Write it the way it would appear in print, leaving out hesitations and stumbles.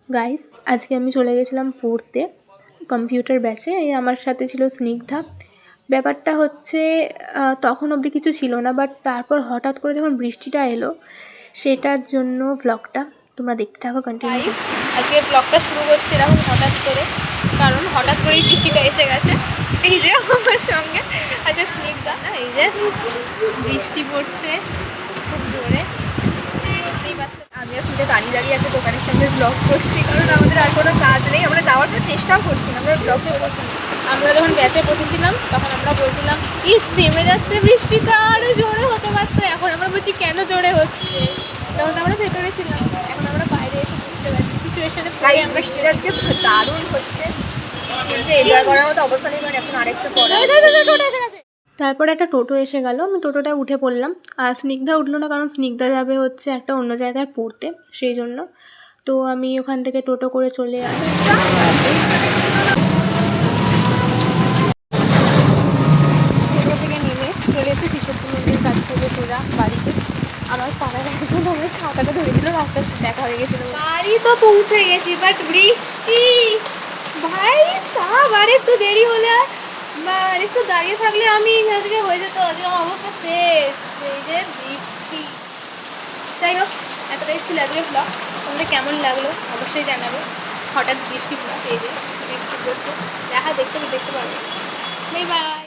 Guys, আজকে আমি চলে গেছিলাম পড়তে কম্পিউটার ব্যাচে। এই আমার সাথে ছিল স্নিগ্ধা। ব্যাপারটা হচ্ছে তখন অবধি কিছু ছিল না, বাট তারপর হঠাৎ করে যখন বৃষ্টিটা এলো, সেটার জন্য ব্লগটা তোমরা দেখতে থাকো, কন্টিনিউ করছি। আজকে ব্লগটা শুরু করছি এরকম হঠাৎ করে, কারণ হঠাৎ করেই বৃষ্টিটা এসে গেছে। এই যে আমার সঙ্গে আজকে স্নিগ্ধা, এই যে বৃষ্টি পড়ছে খুব জোরে। আমি আসলে দাঁড়িয়ে দাঁড়িয়ে একটা দোকানের সামনে ব্লগ করছি, কারণ আমাদের আর কোনো কাজ নেই। আমরা যাওয়ার চেষ্টাও করছি না, আমরা ব্লগে বসি। আমরা যখন ব্যাচে বসেছিলাম তখন আমরা বলছিলাম ইস থেমে যাচ্ছে বৃষ্টিটা, আরো জোরে হতে পারতো। এখন আমরা বলছি কেন জোরে হচ্ছে, তখন তো আমরা ভেতরে ছিলাম, এখন আমরা বাইরে এসে বুঝতে পারছি সিচুয়েশনে পড়ে। আমরা বৃষ্টিটা আজকে দারুণ হচ্ছে, কিন্তু এনজয় করার মতো অবস্থা নেই, কারণ এখন আরেকটু পরে তারপর একটা টোটো এসে গেল, আমি টোটোটায় উঠে পড়লাম। আর স্নিগ্ধা উঠলো না, কারণ স্নিগ্ধা যাবে হচ্ছে একটা অন্য জায়গায় পড়তে, সেই জন্য। তো আমি ওখান থেকে টোটো করে চলে আসলাম। টোটো থেকে নেমে চলে এসে শিশু মন্দির কাছ থেকে সোজা বাড়িতে। আমার পাড়ার একজন আমার ছাতাটা ধরে দিল, রাস্তায় দেখা হয়ে গেছিলো। বাড়ি তো পৌঁছে গেছি, বাট বৃষ্টি ভাই সাব, আর একটু দেরি হলে আর একটু দাঁড়িয়ে থাকলে আমি আজকে হয়ে যেত, আজকে আমার অবস্থা শেষ। এই যে বৃষ্টি, যাই হোক এতটাই ছিল আজকে ব্লগ। তোমাদের কেমন লাগলো অবশ্যই জানাবে। হঠাৎ বৃষ্টি ব্লগ, এই যে বৃষ্টি পড়ছে, দেখতে পারবে। Bye bye.